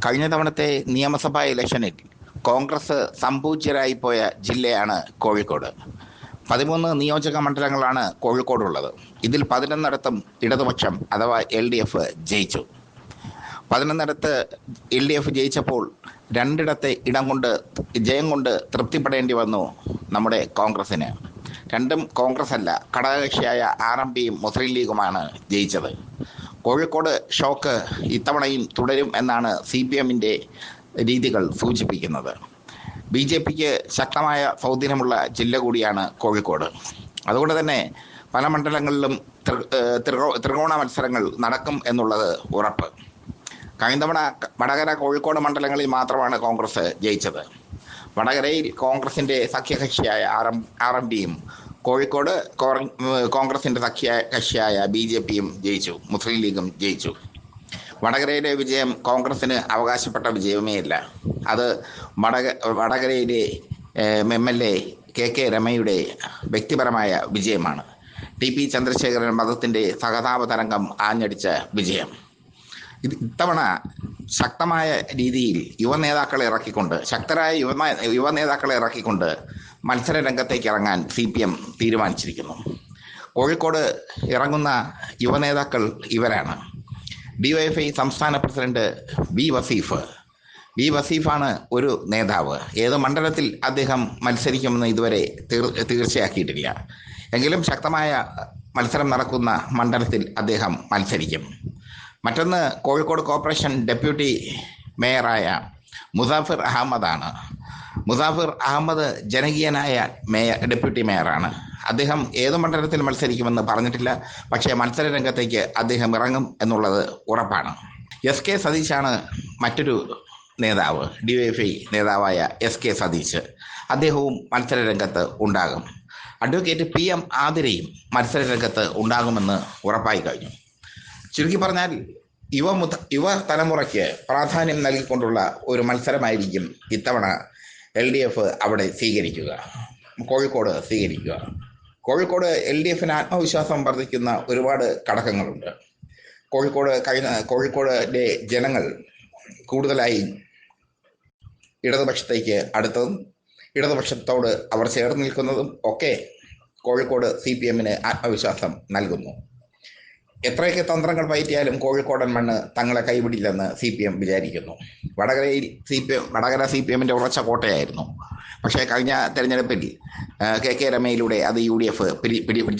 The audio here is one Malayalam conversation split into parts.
കഴിഞ്ഞ തവണത്തെ നിയമസഭാ ഇലക്ഷനിൽ കോൺഗ്രസ് സംപൂജ്യരായി പോയ ജില്ലയാണ് കോഴിക്കോട്. 13 നിയോജക മണ്ഡലങ്ങളാണ് കോഴിക്കോടുള്ളത്. ഇതിൽ 11 ഇടതുപക്ഷം അഥവാ LDF ജയിച്ചു. 11 LDF ജയിച്ചപ്പോൾ 2 ജയം കൊണ്ട് തൃപ്തിപ്പെടേണ്ടി വന്നു നമ്മുടെ കോൺഗ്രസിന്. രണ്ടും കോൺഗ്രസ് അല്ല, ഘടകകക്ഷിയായ RMPയും മുസ്ലിം ലീഗുമാണ് ജയിച്ചത്. കോഴിക്കോട് ഷോക്ക് ഇത്തവണയും തുടരും എന്നാണ് CPMൻ്റെ രീതികൾ സൂചിപ്പിക്കുന്നത്. BJPക്ക് ശക്തമായ സ്വാധീനമുള്ള ജില്ല കൂടിയാണ് കോഴിക്കോട്. അതുകൊണ്ട് തന്നെ പല മണ്ഡലങ്ങളിലും ത്രികോണ മത്സരങ്ങൾ നടക്കും എന്നുള്ളത് ഉറപ്പ്. കഴിഞ്ഞ തവണ വടകര, കോഴിക്കോട് മണ്ഡലങ്ങളിൽ മാത്രമാണ് കോൺഗ്രസ് ജയിച്ചത്. വടകരയിൽ കോൺഗ്രസിൻ്റെ സഖ്യകക്ഷിയായ RMPയും കോഴിക്കോട് കോൺഗ്രസിൻ്റെ സഖ്യകക്ഷിയായ BJPയും ജയിച്ചു, മുസ്ലിം ലീഗും ജയിച്ചു. വടകരയിലെ വിജയം കോൺഗ്രസിന് അവകാശപ്പെട്ട വിജയമേ അല്ല. അത് വടകരയിലെ MLA KK രമയുടെ വ്യക്തിപരമായ വിജയമാണ്. TP ചന്ദ്രശേഖരൻ മതത്തിൻ്റെ സഹതാപ തരംഗം ആഞ്ഞടിച്ച വിജയം. ഇത്തവണ ശക്തമായ രീതിയിൽ ശക്തരായ യുവനേതാക്കളെ ഇറക്കിക്കൊണ്ട് മത്സര രംഗത്തേക്ക് ഇറങ്ങാൻ CPM തീരുമാനിച്ചിരിക്കുന്നു. കോഴിക്കോട് ഇറങ്ങുന്ന യുവനേതാക്കൾ ഇവരാണ്. DYFI സംസ്ഥാന പ്രസിഡന്റ് വി വസീഫാണ് ഒരു നേതാവ്. ഏത് മണ്ഡലത്തിൽ അദ്ദേഹം മത്സരിക്കുമെന്ന് ഇതുവരെ തീർച്ചയാക്കിയിട്ടില്ല. എങ്കിലും ശക്തമായ മത്സരം നടക്കുന്ന മണ്ഡലത്തിൽ അദ്ദേഹം മത്സരിക്കും. മറ്റൊന്ന് കോഴിക്കോട് കോർപ്പറേഷൻ ഡെപ്യൂട്ടി മേയറായ മുസാഫിർ അഹമ്മദാണ്. മുസാഫിർ അഹമ്മദ് ജനകീയനായ ഡെപ്യൂട്ടി മേയറാണ്. അദ്ദേഹം ഏത് മണ്ഡലത്തിൽ മത്സരിക്കുമെന്ന് പറഞ്ഞിട്ടില്ല. പക്ഷേ മത്സര രംഗത്തേക്ക് അദ്ദേഹം ഇറങ്ങും എന്നുള്ളത് ഉറപ്പാണ്. SK സതീശാണ് മറ്റൊരു നേതാവ്. DYFI നേതാവായ SK സതീശ്, അദ്ദേഹവും മത്സര രംഗത്ത് ഉണ്ടാകും. അഡ്വക്കേറ്റ് PM ആതിരയും മത്സര രംഗത്ത് ഉണ്ടാകുമെന്ന് ഉറപ്പായി കഴിഞ്ഞു. ചുരുക്കി പറഞ്ഞാൽ യുവ തലമുറയ്ക്ക് പ്രാധാന്യം നൽകിക്കൊണ്ടുള്ള ഒരു മത്സരമായിരിക്കും ഇത്തവണ LDF അവിടെ കോഴിക്കോട് സ്വീകരിക്കുക. കോഴിക്കോട് LDFന് ആത്മവിശ്വാസം വർദ്ധിക്കുന്ന ഒരുപാട് ഘടകങ്ങളുണ്ട്. കോഴിക്കോടിലെ ജനങ്ങൾ കൂടുതലായി ഇടതുപക്ഷത്തേക്ക് അടുത്തതും ഇടതുപക്ഷത്തോട് അവർ ചേർന്ന് നിൽക്കുന്നതും ഒക്കെ കോഴിക്കോട് CPMന് ആത്മവിശ്വാസം നൽകുന്നു. എത്രയൊക്കെ തന്ത്രങ്ങൾ പയറ്റിയാലും കോഴിക്കോടൻ മണ്ണ് തങ്ങളെ കൈവിടില്ലെന്ന് CPM വിചാരിക്കുന്നു. വടകര CPMൻ്റെ ഉറച്ച കോട്ടയായിരുന്നു. പക്ഷേ കഴിഞ്ഞ തെരഞ്ഞെടുപ്പിൽ KK രമയിലൂടെ അത് UDF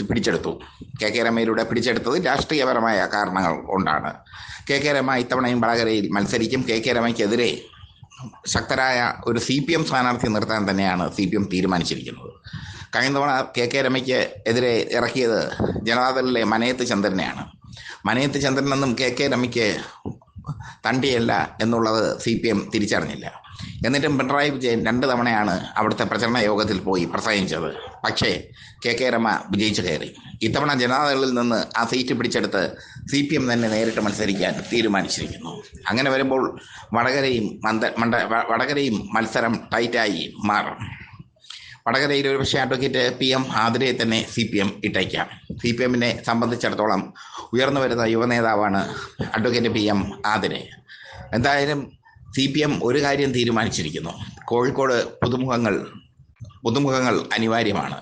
പിടിച്ചെടുത്തു. KK രമയിലൂടെ പിടിച്ചെടുത്തത് രാഷ്ട്രീയപരമായ കാരണങ്ങൾ കൊണ്ടാണ്. KK രമ ഇത്തവണയും വടകരയിൽ മത്സരിക്കും. KK രമയ്ക്കെതിരെ ശക്തരായ ഒരു CPM സ്ഥാനാർത്ഥി നിർത്താൻ തന്നെയാണ് CPM തീരുമാനിച്ചിരിക്കുന്നത്. കഴിഞ്ഞ തവണ KK രമയ്ക്ക് എതിരെ ഇറക്കിയത് ജനതാദളിലെ മനയത്ത് ചന്ദ്രനെയാണ്. മനയത്ത് ചന്ദ്രനെന്നും KK രമയ്ക്ക് തണ്ടിയല്ല എന്നുള്ളത് CPM തിരിച്ചറിഞ്ഞില്ല. എന്നിട്ടും പിണറായി വിജയൻ 2 തവണയാണ് അവിടുത്തെ പ്രചരണ യോഗത്തിൽ പോയി പ്രസംഗിച്ചത്. പക്ഷേ KK രമ വിജയിച്ചു കയറി. ഇത്തവണ ജനതാദളിൽ നിന്ന് ആ സീറ്റ് പിടിച്ചെടുത്ത് CPM തന്നെ നേരിട്ട് മത്സരിക്കാൻ തീരുമാനിച്ചിരിക്കുന്നു. അങ്ങനെ വരുമ്പോൾ വടകരയും മത്സരം ടൈറ്റായി മാറും. വടകരയിൽ ഒരു പക്ഷേ അഡ്വക്കേറ്റ് PM ആതിരയെ തന്നെ CPM ഇട്ടേക്കാം. CPMനെ സംബന്ധിച്ചിടത്തോളം ഉയർന്നു വരുന്ന യുവനേതാവാണ് അഡ്വക്കേറ്റ് PM ആതിരെ. എന്തായാലും CPM ഒരു കാര്യം തീരുമാനിച്ചിരിക്കുന്നു: കോഴിക്കോട് പുതുമുഖങ്ങൾ അനിവാര്യമാണ്.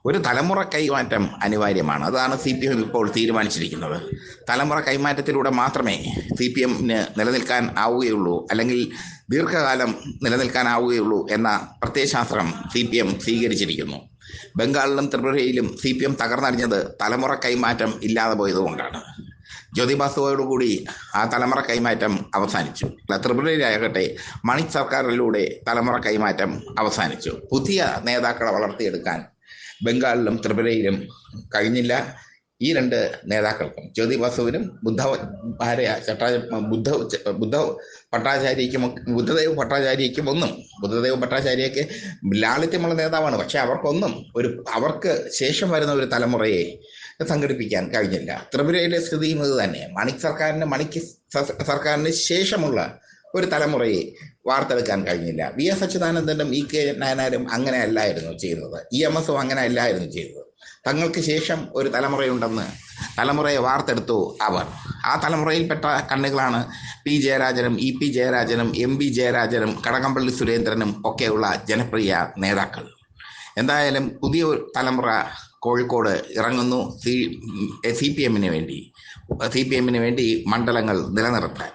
ഒരു തലമുറ കൈമാറ്റം അനിവാര്യമാണ്. അതാണ് CPM ഇപ്പോൾ തീരുമാനിച്ചിരിക്കുന്നത്. തലമുറ കൈമാറ്റത്തിലൂടെ മാത്രമേ CPMന് നിലനിൽക്കാൻ ആവുകയുള്ളൂ, അല്ലെങ്കിൽ ദീർഘകാലം നിലനിൽക്കാനാവുകയുള്ളൂ എന്ന പ്രത്യയശാസ്ത്രം CPM സ്വീകരിച്ചിരിക്കുന്നു. ബംഗാളിലും ത്രിപുരയിലും CPM തകർന്നടിഞ്ഞത് തലമുറ കൈമാറ്റം ഇല്ലാതെ പോയതുകൊണ്ടാണ്. ജ്യോതിബാസുവോടുകൂടി ആ തലമുറ കൈമാറ്റം അവസാനിച്ചു. ത്രിപുരയിലാകട്ടെ മണിക് സർക്കാരിലൂടെ തലമുറ കൈമാറ്റം അവസാനിച്ചു. പുതിയ നേതാക്കളെ വളർത്തിയെടുക്കാൻ ബംഗാളിലും ത്രിപുരയിലും കഴിഞ്ഞില്ല. ഈ 2 നേതാക്കൾക്കും, ജ്യോതിബാസുവിനും ബുദ്ധദേവ് ഭട്ടാചാര്യയ്ക്ക് ലാളിത്യമുള്ള നേതാവാണ്. പക്ഷെ അവർക്ക് ശേഷം വരുന്ന ഒരു തലമുറയെ സംഘടിപ്പിക്കാൻ കഴിഞ്ഞില്ല. ത്രിപുരയിലെ സ്ഥിതിയും ഇത് തന്നെ. മണിക് സർക്കാരിന് ശേഷമുള്ള ഒരു തലമുറയെ വാർത്തെടുക്കാൻ കഴിഞ്ഞില്ല. VS അച്യുതാനന്ദനും EK നായനാരും അങ്ങനെ അല്ലായിരുന്നു ചെയ്തത്. EMSും അങ്ങനെ അല്ലായിരുന്നു ചെയ്തത്. തങ്ങൾക്ക് ശേഷം ഒരു തലമുറയുണ്ടെന്ന് തലമുറയെ വാർത്തെടുത്തു അവർ. ആ തലമുറയിൽപ്പെട്ട കണ്ണുകളാണ് പി ജയരാജനും ഇ.പി. ജയരാജനും എം.വി. ജയരാജനും കടകംപള്ളി സുരേന്ദ്രനും ഒക്കെയുള്ള ജനപ്രിയ നേതാക്കൾ. എന്തായാലും പുതിയ തലമുറ കോഴിക്കോട് ഇറങ്ങുന്നു സി പി എമ്മിന് വേണ്ടി മണ്ഡലങ്ങൾ നിലനിർത്താൻ.